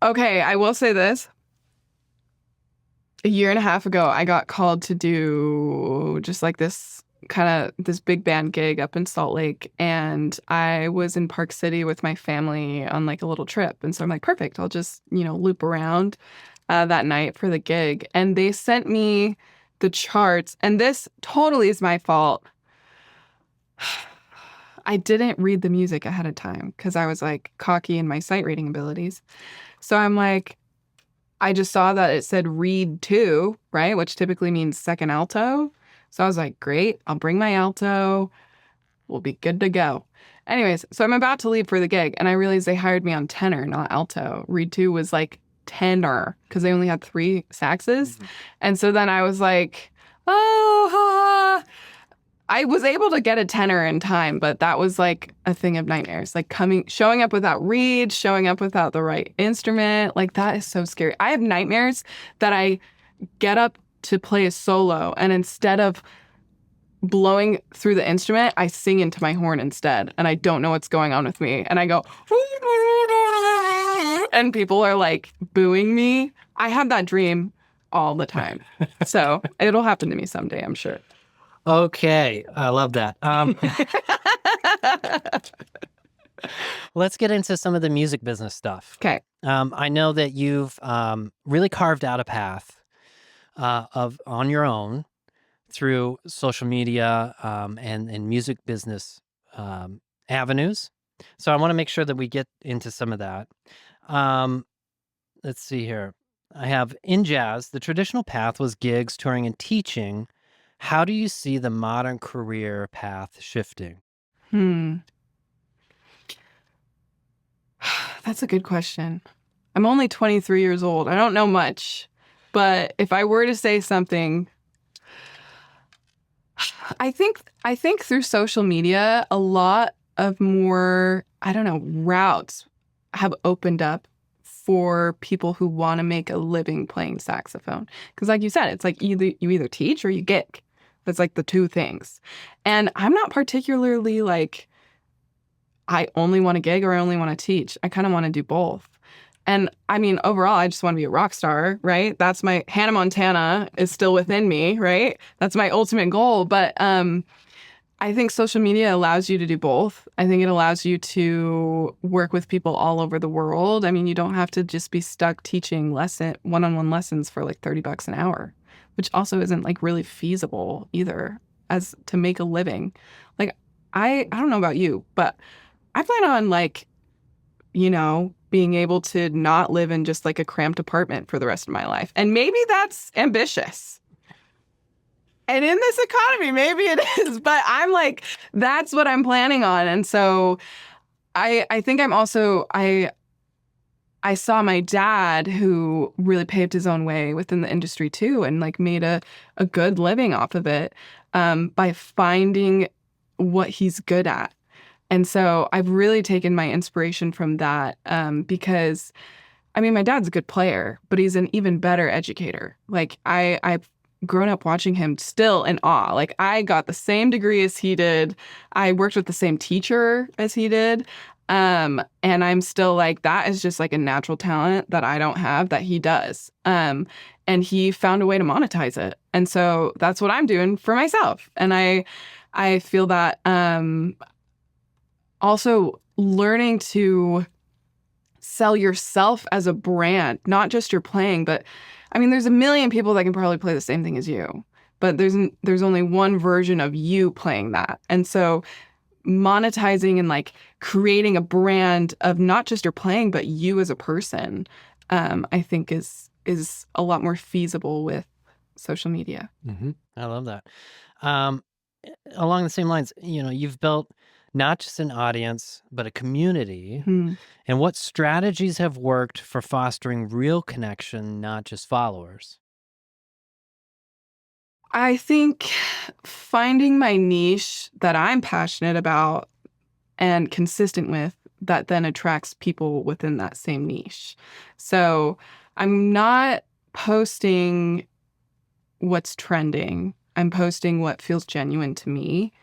Okay, I will say this. A year and a half ago, I got called to do just like this big band gig up in Salt Lake. And I was in Park City with my family on like a little trip. And so I'm like, perfect. I'll just, loop around that night for the gig. And they sent me the charts. And this totally is my fault. I didn't read the music ahead of time because I was like cocky in my sight reading abilities. So I'm like, I just saw that it said read 2, right? Which typically means second alto. So I was like, great, I'll bring my alto. We'll be good to go. Anyways, so I'm about to leave for the gig and I realized they hired me on tenor, not alto. Read 2 was like tenor because they only had 3 saxes. Mm-hmm. And so then I was like, I was able to get a tenor in time, but that was like a thing of nightmares. Like showing up without reed, showing up without the right instrument. Like that is so scary. I have nightmares that I get up to play a solo and instead of blowing through the instrument, I sing into my horn instead. And I don't know what's going on with me. And I go, and people are like booing me. I have that dream all the time. So it'll happen to me someday, I'm sure. Okay, I love that. Let's get into some of the music business stuff. Okay. I know that you've really carved out a path on your own through social media and music business avenues. So I want to make sure that we get into some of that. Let's see here. I have in jazz, the traditional path was gigs, touring, and teaching. How do you see the modern career path shifting? That's a good question. I'm only 23 years old. I don't know much. But if I were to say something, I think through social media, a lot of more, routes have opened up for people who want to make a living playing saxophone. Because like you said, it's like you either teach or you gig. That's like the 2 things. And I'm not particularly like, I only want to gig or I only want to teach. I kind of want to do both. And I mean, overall, I just want to be a rock star, right? That's my Hannah Montana is still within me, right? That's my ultimate goal. But I think social media allows you to do both. I think it allows you to work with people all over the world. I mean, you don't have to just be stuck teaching one-on-one lessons for like $30 an hour, which also isn't like really feasible either as to make a living. Like, I don't know about you, but I plan on like, being able to not live in just like a cramped apartment for the rest of my life. And maybe that's ambitious. And in this economy, maybe it is, but I'm like, that's what I'm planning on. And so I think I'm also, I saw my dad who really paved his own way within the industry too, and like made a good living off of it by finding what he's good at. And so I've really taken my inspiration from that because, I mean, my dad's a good player, but he's an even better educator. Like I've grown up watching him still in awe. Like I got the same degree as he did. I worked with the same teacher as he did. And I'm still like, that is just like a natural talent that I don't have that he does. And he found a way to monetize it. And so that's what I'm doing for myself. And I feel that also learning to sell yourself as a brand, not just your playing, but I mean, there's a million people that can probably play the same thing as you, but there's only one version of you playing that. And so monetizing and like creating a brand of not just your playing, but you as a person, I think is a lot more feasible with social media. Mm-hmm. I love that. Along the same lines, you've built not just an audience, but a community. Hmm. And what strategies have worked for fostering real connection, not just followers? I think finding my niche that I'm passionate about and consistent with that then attracts people within that same niche. So I'm not posting what's trending. I'm posting what feels genuine to me,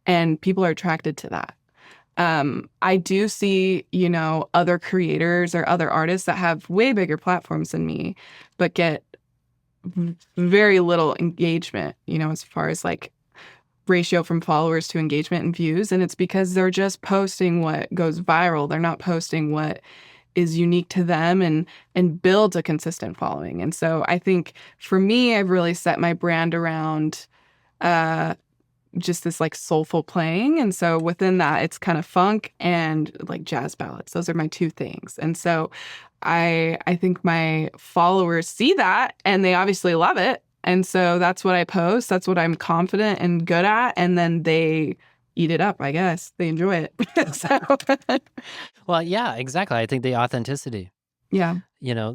and people are attracted to that. I do see, other creators or other artists that have way bigger platforms than me, but get very little engagement, as far as like ratio from followers to engagement and views. And it's because they're just posting what goes viral. They're not posting what is unique to them and builds a consistent following. And so I think for me, I've really set my brand around just this like soulful playing. And so within that, it's kind of funk and like jazz ballads. Those are my two things. And so I think my followers see that and they obviously love it. And so that's what I post. That's what I'm confident and good at. And then they eat it up, I guess. They enjoy it. So, Well, yeah, exactly. I think the authenticity, yeah.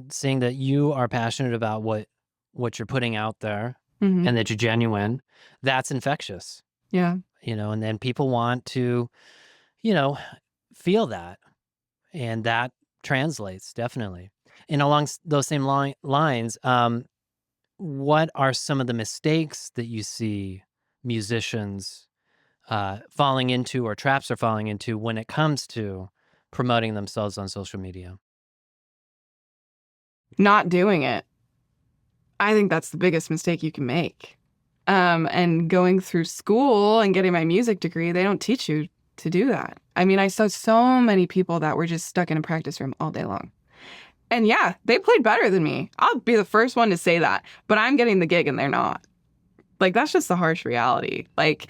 Seeing that you are passionate about what you're putting out there Mm-hmm. and that you're genuine, that's infectious. Yeah. And then people want to, feel that. And that translates definitely. And along those same lines, what are some of the mistakes that you see musicians falling into or traps are falling into when it comes to promoting themselves on social media? Not doing it. I think that's the biggest mistake you can make. And going through school and getting my music degree, they don't teach you to do that. I mean, I saw so many people that were just stuck in a practice room all day long. And yeah, they played better than me. I'll be the first one to say that. But I'm getting the gig and they're not. Like, that's just the harsh reality. Like,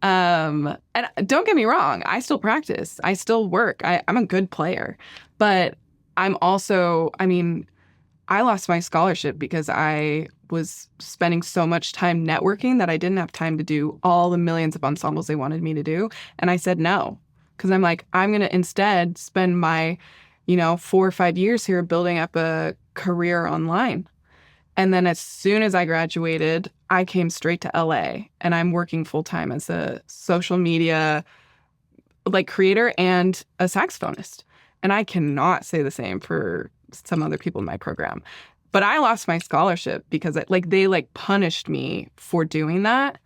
and don't get me wrong, I still practice. I still work. I'm a good player. But I'm also, I lost my scholarship because I was spending so much time networking that I didn't have time to do all the millions of ensembles they wanted me to do. And I said no, because I'm like, I'm going to instead spend my, 4 or 5 years here building up a career online. And then as soon as I graduated, I came straight to LA and I'm working full time as a social media like creator and a saxophonist. And I cannot say the same for some other people in my program. But I lost my scholarship because they punished me for doing that.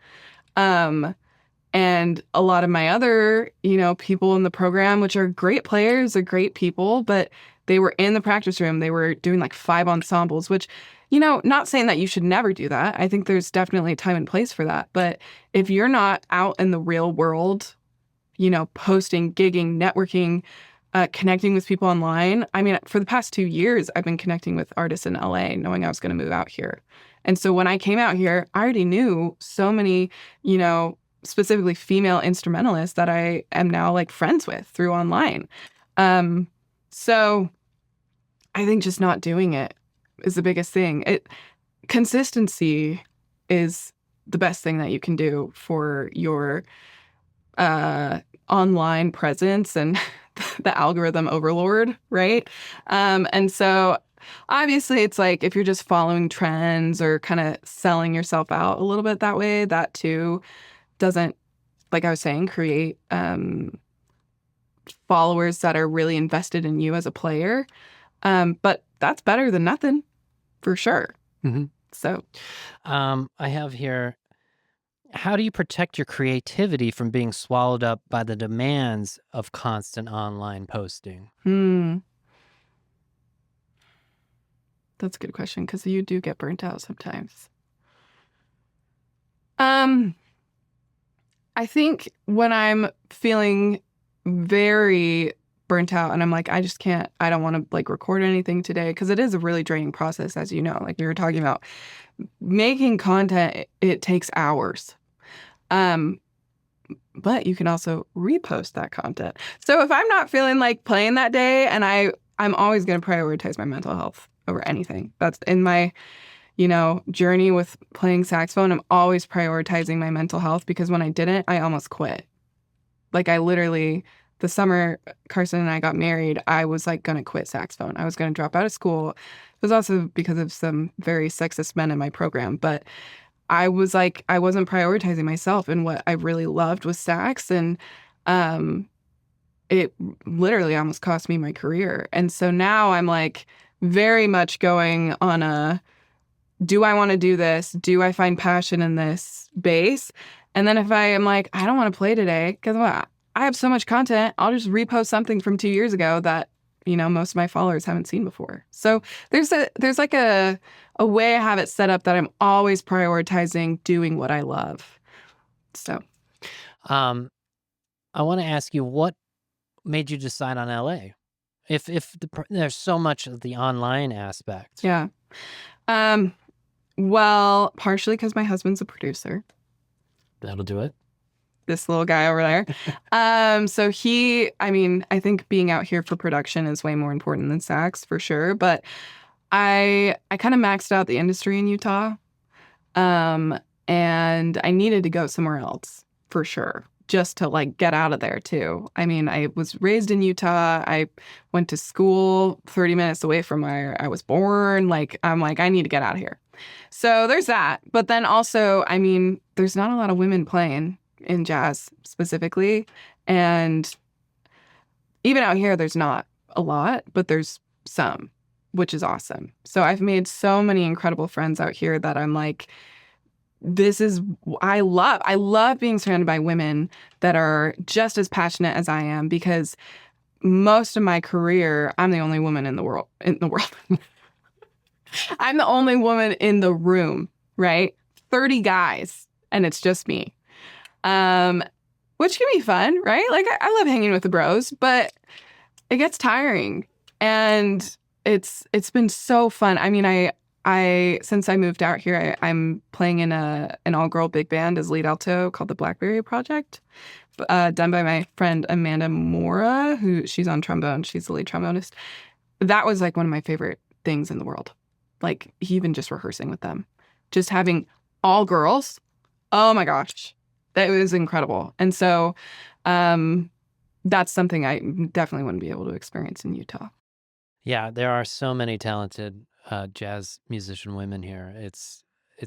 And a lot of my other, people in the program, which are great players, are great people, but they were in the practice room. They were doing like 5 ensembles, which, not saying that you should never do that. I think there's definitely a time and place for that. But if you're not out in the real world, posting, gigging, networking, connecting with people online. I mean, for the past 2 years, I've been connecting with artists in LA, knowing I was going to move out here. And so when I came out here, I already knew so many, specifically female instrumentalists that I am now like friends with through online. So I think just not doing it is the biggest thing. Consistency is the best thing that you can do for your online presence and the algorithm overlord, right? And so obviously it's like if you're just following trends or kind of selling yourself out a little bit that way, that too doesn't, like I was saying, create followers that are really invested in you as a player. But that's better than nothing, for sure. Mm-hmm. So I have here, how do you protect your creativity from being swallowed up by the demands of constant online posting? That's a good question, because you do get burnt out sometimes. I think when I'm feeling very burnt out and I'm like, I just can't, I don't want to like record anything today, because it is a really draining process, as you know, like we were talking about. Making content, it takes hours. But you can also repost that content. So if I'm not feeling like playing that day, and I'm always going to prioritize my mental health over anything. That's in my, journey with playing saxophone. I'm always prioritizing my mental health, because when I didn't, I almost quit. Like I literally, the summer Carson and I got married, I was like going to quit saxophone. I was going to drop out of school. It was also because of some very sexist men in my program. But I was like, I wasn't prioritizing myself, and what I really loved was sax. And it literally almost cost me my career. And so now I'm like very much going on a, do I want to do this? Do I find passion in this base? And then if I am like, I don't want to play today, because what? I have so much content. I'll just repost something from 2 years ago that, most of my followers haven't seen before. So there's like a way I have it set up that I'm always prioritizing doing what I love. So, I want to ask you, what made you decide on LA? If there's so much of the online aspect. yeah. Well, partially because my husband's a producer. That'll do it. This little guy over there. So I think being out here for production is way more important than sax for sure. But I kind of maxed out the industry in Utah. And I needed to go somewhere else for sure, just to like get out of there too. I mean, I was raised in Utah. I went to school 30 minutes away from where I was born. I'm like, I need to get out of here. So there's that. But then also, I mean, there's not a lot of women playing in jazz specifically. And even out here, there's not a lot, but there's some, which is awesome. So I've made so many incredible friends out here that I'm like, I love being surrounded by women that are just as passionate as I am, because most of my career, I'm the only woman in the world. I'm the only woman in the room, right? 30 guys, and it's just me. Which can be fun, right? Like I love hanging with the bros, but it gets tiring, and it's been so fun. I mean, I since I moved out here, I'm playing in an all-girl big band as lead alto called the Blackberry Project, done by my friend Amanda Mora, she's on trombone. She's the lead trombonist. That was like one of my favorite things in the world. Like even just rehearsing with them, just having all girls. Oh my gosh, that was incredible. And so that's something I definitely wouldn't be able to experience in Utah. Yeah, there are so many talented jazz musician women here. It's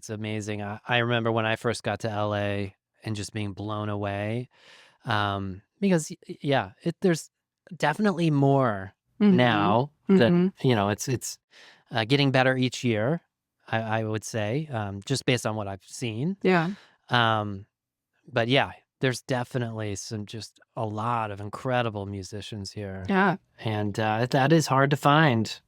amazing. I remember when I first got to LA and just being blown away, because there's definitely more now that it's getting better each year. I would say, just based on what I've seen. Yeah. But yeah, there's definitely just a lot of incredible musicians here. Yeah. And that is hard to find.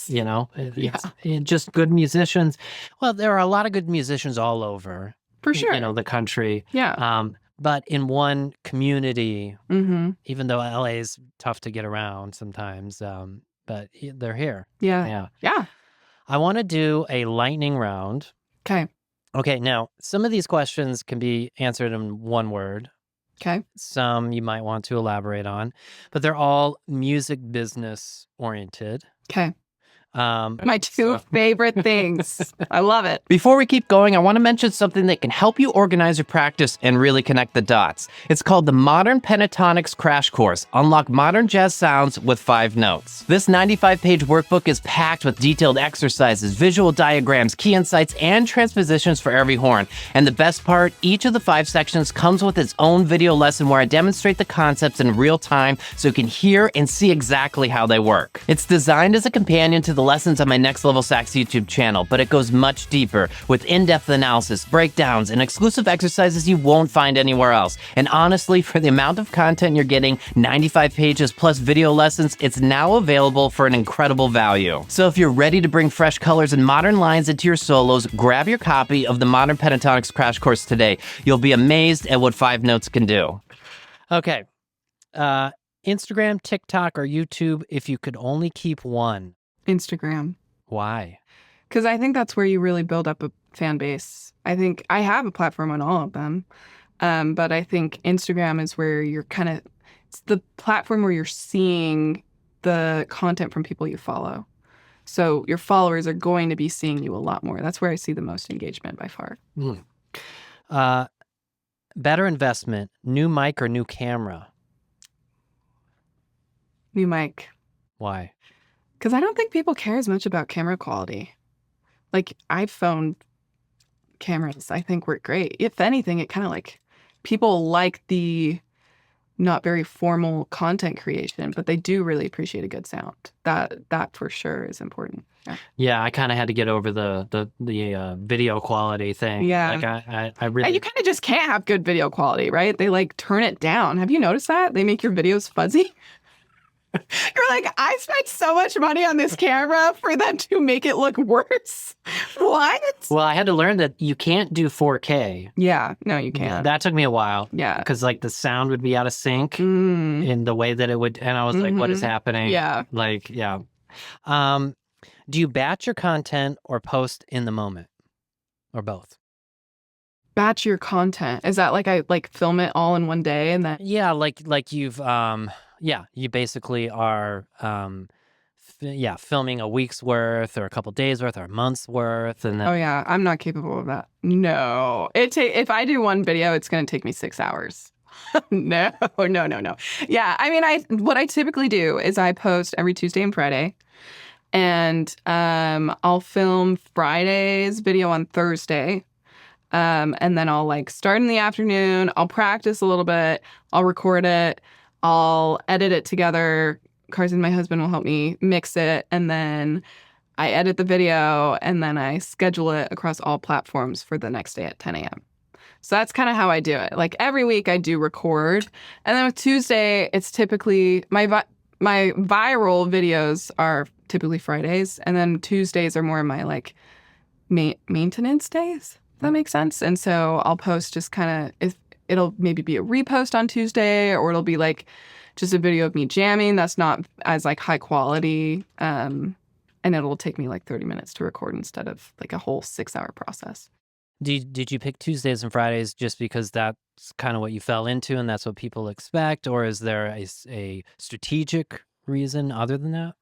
Yes. It's just good musicians. Well, there are a lot of good musicians all over, for sure, the country. Yeah. But in one community, Mm-hmm. even though LA is tough to get around sometimes, but they're here. Yeah. I want to do a lightning round. Okay, now some of these questions can be answered in one word. Okay. Some you might want to elaborate on, but they're all music business oriented. Okay. My two favorite things. I love it. Before we keep going, I want to mention something that can help you organize your practice and really connect the dots. It's called the Modern Pentatonics Crash Course. Unlock modern jazz sounds with 5 notes. This 95-page workbook is packed with detailed exercises, visual diagrams, key insights, and transpositions for every horn. And the best part, each of the 5 sections comes with its own video lesson where I demonstrate the concepts in real time so you can hear and see exactly how they work. It's designed as a companion to the lessons on my Next Level Sax YouTube channel, but it goes much deeper with in-depth analysis, breakdowns, and exclusive exercises you won't find anywhere else. And honestly, for the amount of content you're getting, 95 pages plus video lessons, it's now available for an incredible value. So if you're ready to bring fresh colors and modern lines into your solos, grab your copy of the Modern Pentatonics Crash Course today. You'll be amazed at what 5 notes can do. Okay. Instagram, TikTok, or YouTube, if you could only keep one. Instagram. Why? Because I think that's where you really build up a fan base. I think I have a platform on all of them. But I think Instagram is where you're it's the platform where you're seeing the content from people you follow. So your followers are going to be seeing you a lot more. That's where I see the most engagement by far. Better investment, new mic or new camera? New mic. Why? Because I don't think people care as much about camera quality. Like iPhone cameras, I think work great. If anything, it kind of like people like the not very formal content creation, but they do really appreciate a good sound. That for sure is important. Yeah. Yeah, I kind of had to get over the video quality thing. Yeah. Like I And really you kind of just can't have good video quality, right? They like turn it down. Have you noticed that? They make your videos fuzzy. You're like, I spent so much money on this camera for them to make it look worse. What? Well, I had to learn that you can't do 4K. Yeah, no, you can't. That took me a while. Yeah. Because like the sound would be out of sync Mm. in the way that it would, and I was like, what is happening? Yeah. Like, yeah. Do you batch your content or post in the moment? Or both? Batch your content. Is that like I like film it all in one day and then Yeah, like you've you basically are filming a week's worth or a couple days worth or a month's worth, and then Oh yeah, I'm not capable of that. No. If I do one video, it's going to take me 6 hours. No. Yeah, I mean what I typically do is I post every Tuesday and Friday. And I'll film Friday's video on Thursday. And then I'll like start in the afternoon. I'll practice a little bit. I'll record it. I'll edit it together. Carson, my husband, will help me mix it. And then I edit the video and then I schedule it across all platforms for the next day at 10 a.m. So that's kind of how I do it. Like every week I do record. And then with Tuesday, it's typically my viral videos are typically Fridays. And then Tuesdays are more of my like maintenance days. That makes sense. And so I'll post just kind of, it'll maybe be a repost on Tuesday, or it'll be like just a video of me jamming that's not as like high quality. And it'll take me like 30 minutes to record instead of like a whole 6-hour process. Did you pick Tuesdays and Fridays just because that's kind of what you fell into and that's what people expect? Or is there a strategic reason other than that?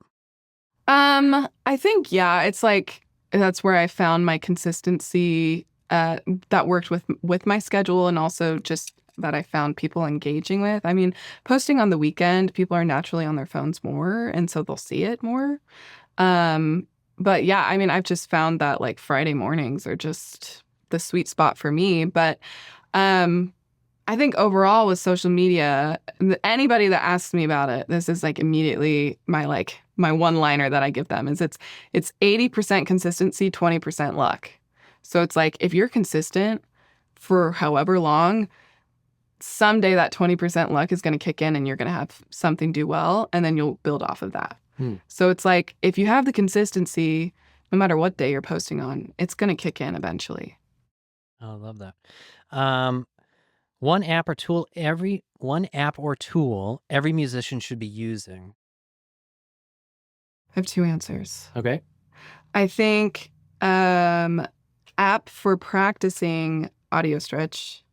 I think, yeah, it's like, that's where I found my consistency that worked with my schedule, and also just that I found people engaging with. I mean, posting on the weekend, people are naturally on their phones more, and so they'll see it more. But yeah, I mean, I've just found that like Friday mornings are just the sweet spot for me. But I think overall with social media, anybody that asks me about it, this is like immediately my one-liner that I give them is it's 80% consistency, 20% luck. So it's like if you're consistent for however long, someday that 20% luck is going to kick in and you're going to have something do well, and then you'll build off of that. So it's like if you have the consistency, no matter what day you're posting on, it's going to kick in eventually. Oh, I love that. One app or tool every musician should be using. I have 2 answers. Okay. I think app for practicing Audio Stretch.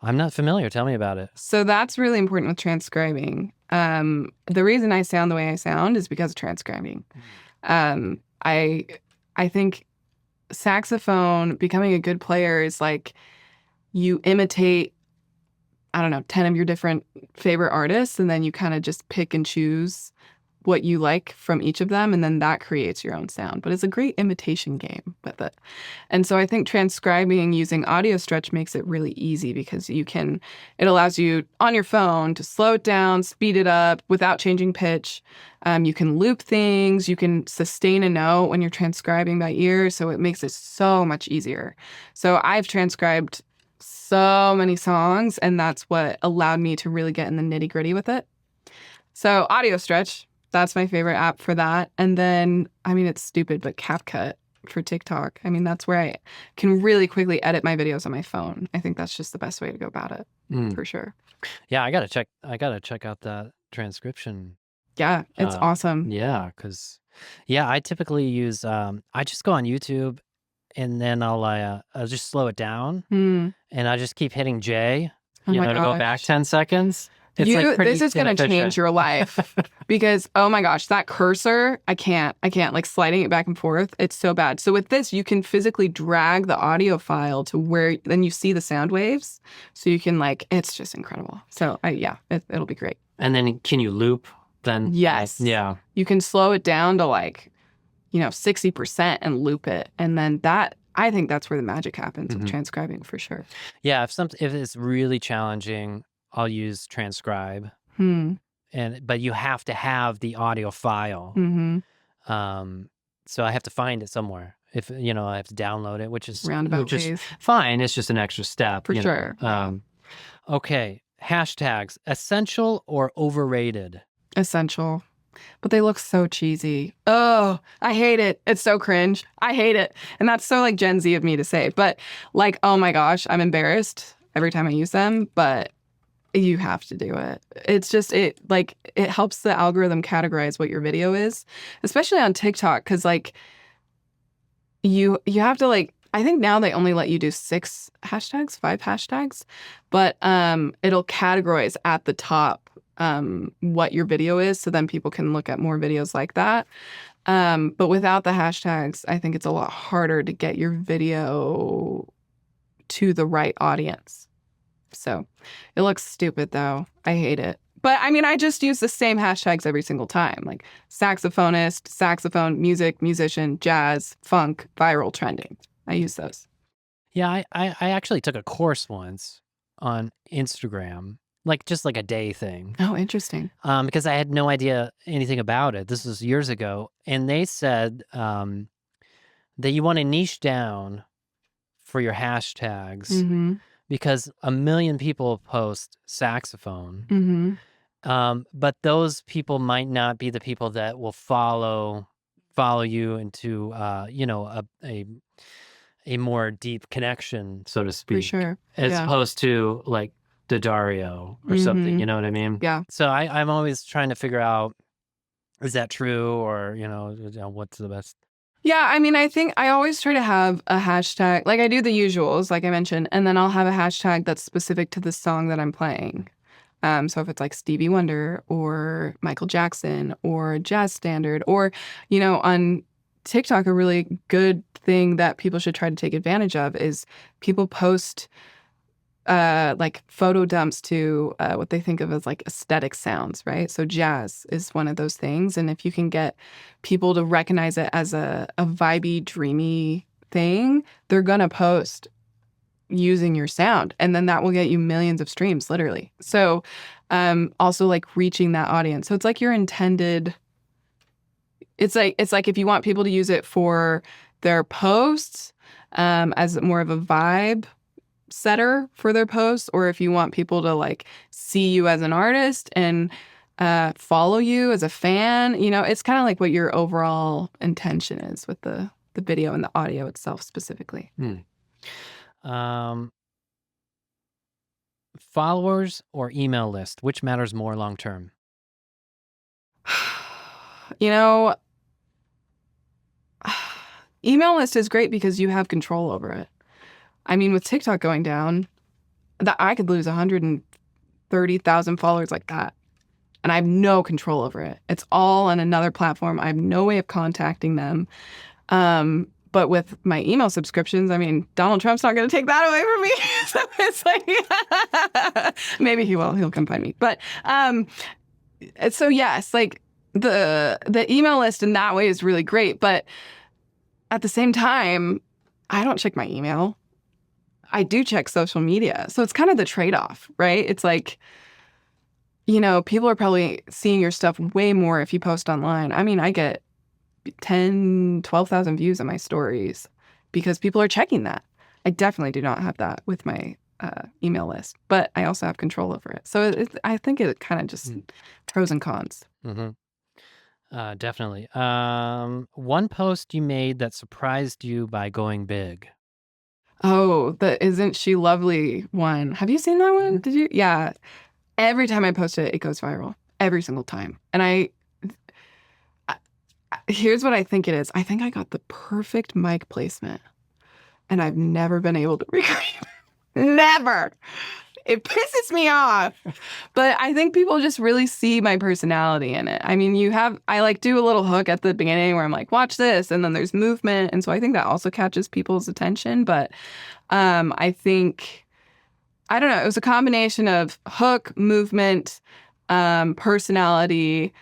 I'm not familiar. Tell me about it. So that's really important with transcribing. The reason I sound the way I sound is because of transcribing. I think saxophone, becoming a good player is like you imitate, I don't know, 10 of your different favorite artists, and then you kind of just pick and choose what you like from each of them, and then that creates your own sound. But it's a great imitation game with it. And so I think transcribing using Audio Stretch makes it really easy because it allows you on your phone to slow it down, speed it up without changing pitch. You can loop things, you can sustain a note when you're transcribing by ear, so it makes it so much easier. So I've transcribed so many songs, and that's what allowed me to really get in the nitty-gritty with it. So Audio Stretch, that's my favorite app for that. And then, I mean, it's stupid, but CapCut for TikTok. I mean, that's where I can really quickly edit my videos on my phone. I think that's just the best way to go about it, for sure. Yeah, I gotta check out that transcription. Yeah, it's awesome. Yeah, because I typically use I just go on YouTube and then I'll just slow it down and I just keep hitting J, Oh my to go gosh. back 10 seconds. It's like pretty This is going to inefficient. change your life because, oh my gosh, that cursor, I can't like sliding it back and forth. It's so bad. So with this, you can physically drag the audio file to where then you see the sound waves. So you can it's just incredible. So it'll be great. And then can you loop then? Yes. Yeah. You can slow it down to 60% and loop it. And then I think that's where the magic happens with transcribing for sure. Yeah. If it's really challenging, I'll use transcribe, Hmm. but you have to have the audio file. Mm-hmm. So I have to find it somewhere. If I have to download it, which is Roundabout ways. fine. It's just an extra step For sure. Okay, hashtags: essential or overrated? Essential. But they look so cheesy. Oh, I hate it. It's so cringe. I hate it. And that's so like Gen Z of me to say. But like, oh my gosh, I'm embarrassed every time I use them. But you have to do it. It's just, it helps the algorithm categorize what your video is, especially on TikTok. Cause like you have to like, I think now they only let you do 5 hashtags, but it'll categorize at the top what your video is, so then people can look at more videos like that. But without the hashtags, I think it's a lot harder to get your video to the right audience. So it looks stupid though. I hate it. But I mean, I just use the same hashtags every single time, like saxophonist, saxophone, music, musician, jazz, funk, viral, trending. I use those. Yeah, I actually took a course once on Instagram, just like a day thing, Oh, interesting. because I had no idea anything about it. This was years ago. And they said that you want to niche down for your hashtags Mm-hmm. because 1 million people post saxophone. Mm-hmm. But those people might not be the people that will follow you into a more deep connection, so to speak, For sure. as Yeah. opposed to like Daddario or something. Mhm. You know what I mean? Yeah. So I'm always trying to figure out, is that true, or what's the best? Yeah, I mean, I think I always try to have a hashtag. Like I do the usuals, like I mentioned, and then I'll have a hashtag that's specific to the song that I'm playing. So if it's like Stevie Wonder or Michael Jackson or jazz standard, or, on TikTok, a really good thing that people should try to take advantage of is people post like photo dumps to what they think of as like aesthetic sounds, right? So jazz is one of those things. And if you can get people to recognize it as a vibey, dreamy thing, they're going to post using your sound. And then that will get you millions of streams, literally. So also like reaching that audience. So it's like your intended, it's like if you want people to use it for their posts as more of a vibe setter for their posts, or if you want people to like see you as an artist and follow you as a fan, it's kind of like what your overall intention is with the video and the audio itself specifically. Followers or email list, which matters more long term? Email list is great because you have control over it. I mean, with TikTok going down, that I could lose 130,000 followers like that. And I have no control over it. It's all on another platform. I have no way of contacting them. But with my email subscriptions, I mean, Donald Trump's not going to take that away from me. So it's like, maybe he will. He'll come find me. But so yes, like the email list in that way is really great. But at the same time, I don't check my email. I do check social media. So it's kind of the trade-off, right? It's like, people are probably seeing your stuff way more if you post online. I mean, I get 10, 12,000 views on my stories because people are checking that. I definitely do not have that with my email list, but I also have control over it. So I think it kind of just pros and cons. Mm-hmm. Definitely. One post you made that surprised you by going big. Oh, the Isn't She Lovely one. Have you seen that one? Did you? Yeah. Every time I post it, it goes viral. Every single time. And here's what I think it is. I think I got the perfect mic placement. And I've never been able to recreate it. Never. It pisses me off. But I think people just really see my personality in it. I mean, I like do a little hook at the beginning where I'm like, watch this. And then there's movement. And so I think that also catches people's attention. But I think, I don't know, it was a combination of hook, movement, personality,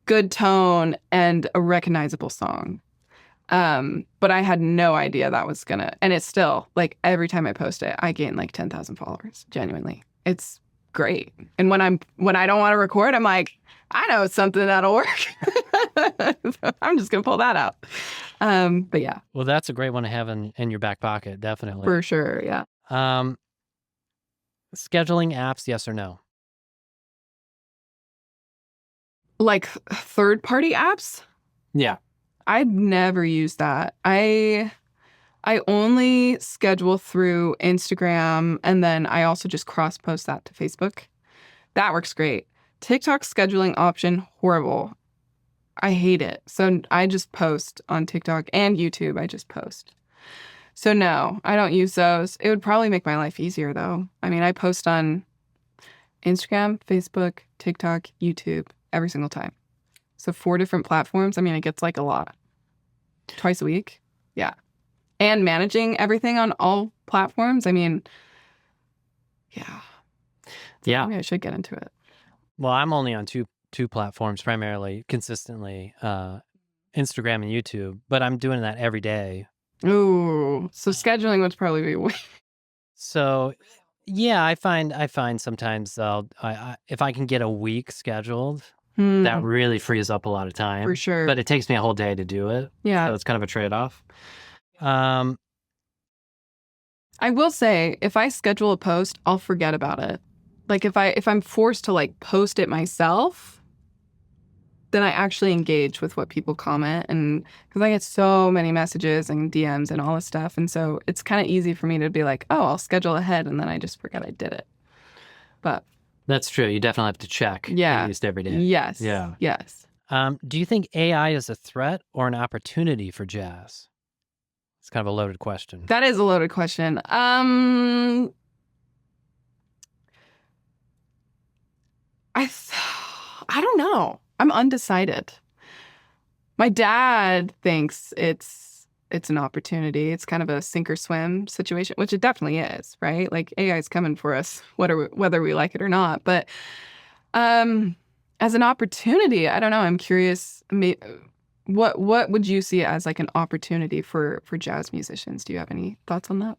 good tone, and a recognizable song. But I had no idea that was gonna, and it's still like every time I post it, I gain like 10,000 followers. Genuinely, it's great. And when I don't want to record, I'm like, I know something that'll work. So I'm just gonna pull that out. But yeah, Well, that's a great one to have in your back pocket, definitely. for sure. Yeah. Scheduling apps, yes or no? Like third-party apps? Yeah. I've never used that. I only schedule through Instagram, and then I also just cross-post that to Facebook. That works great. TikTok scheduling option, horrible. I hate it. So I just post on TikTok and YouTube. I just post. So no, I don't use those. It would probably make my life easier, though. I mean, I post on Instagram, Facebook, TikTok, YouTube every single time. So 4 different platforms. I mean, it gets like a lot. Twice a week. Yeah. And managing everything on all platforms. I mean, yeah. Yeah. Maybe I should get into it. Well, I'm only on two platforms primarily, consistently, Instagram and YouTube, but I'm doing that every day. Ooh, so scheduling would probably be way. So, yeah, I find sometimes if I can get a week scheduled, that really frees up a lot of time. For sure. But it takes me a whole day to do it. Yeah. So it's kind of a trade-off. I will say, if I schedule a post, I'll forget about it. Like if I'm forced to like post it myself, then I actually engage with what people comment, and because I get so many messages and DMs and all this stuff, and so it's kind of easy for me to be like, oh, I'll schedule ahead, and then I just forget I did it. But that's true. You definitely have to check at least every day. Yes. Yeah. Yes. Do you think AI is a threat or an opportunity for jazz? It's kind of a loaded question. That is a loaded question. I don't know. I'm undecided. My dad thinks it's an opportunity. It's kind of a sink or swim situation, which it definitely is, right? Like AI is coming for us, whether we like it or not. But as an opportunity, I don't know. I'm curious. What would you see as like an opportunity for jazz musicians? Do you have any thoughts on that?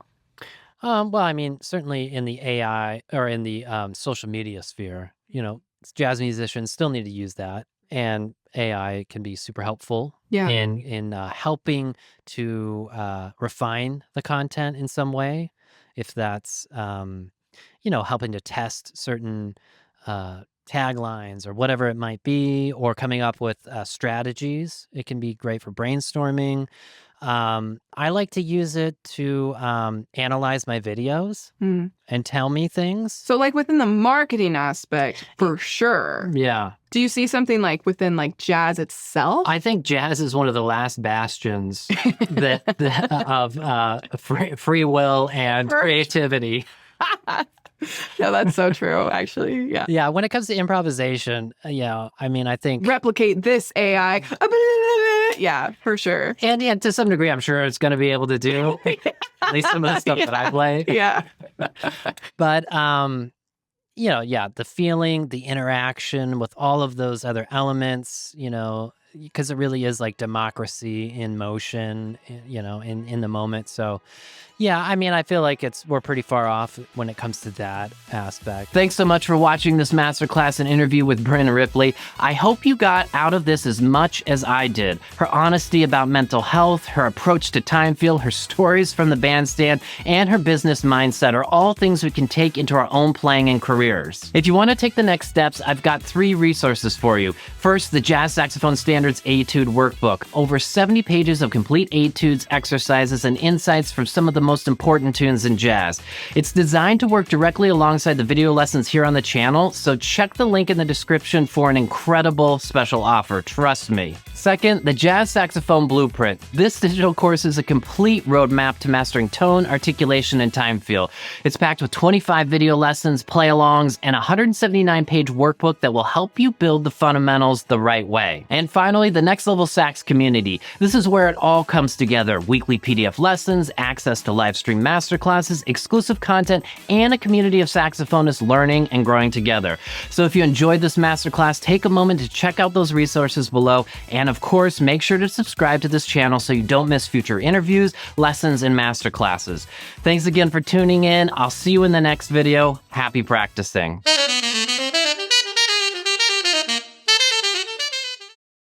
Well, I mean, certainly in the AI or in the social media sphere, jazz musicians still need to use that, and AI can be super helpful in helping to refine the content in some way. If that's helping to test certain taglines or whatever it might be, or coming up with strategies. It can be great for brainstorming. I like to use it to analyze my videos and tell me things. So like within the marketing aspect, for sure. Yeah. Do you see something like within like jazz itself? I think jazz is one of the last bastions of free will and creativity. No, that's so true, actually. Yeah. Yeah. When it comes to improvisation, I mean, I think replicate this AI. Yeah, for sure. And to some degree, I'm sure it's going to be able to do at least some of the stuff that I play. Yeah. But, the feeling, the interaction with all of those other elements, because it really is like democracy in motion, in the moment. So, yeah, I mean, I feel like we're pretty far off when it comes to that aspect. Thanks so much for watching this masterclass and interview with Bryn and Ripley. I hope you got out of this as much as I did. Her honesty about mental health, her approach to time feel, her stories from the bandstand, and her business mindset are all things we can take into our own playing and careers. If you want to take the next steps, I've got 3 resources for you. First, the Jazz Saxophone Standards Etude Workbook. Over 70 pages of complete etudes, exercises, and insights from some of the most important tunes in jazz. It's designed to work directly alongside the video lessons here on the channel, so check the link in the description for an incredible special offer, trust me. Second, the Jazz Saxophone Blueprint. This digital course is a complete roadmap to mastering tone, articulation, and time feel. It's packed with 25 video lessons, play-alongs, and a 179-page workbook that will help you build the fundamentals the right way. And finally, the Next Level Sax community. This is where it all comes together. Weekly PDF lessons, access to live stream masterclasses, exclusive content, and a community of saxophonists learning and growing together. So if you enjoyed this masterclass, take a moment to check out those resources below, and of course, make sure to subscribe to this channel so you don't miss future interviews, lessons, and masterclasses. Thanks again for tuning in. I'll see you in the next video. Happy practicing.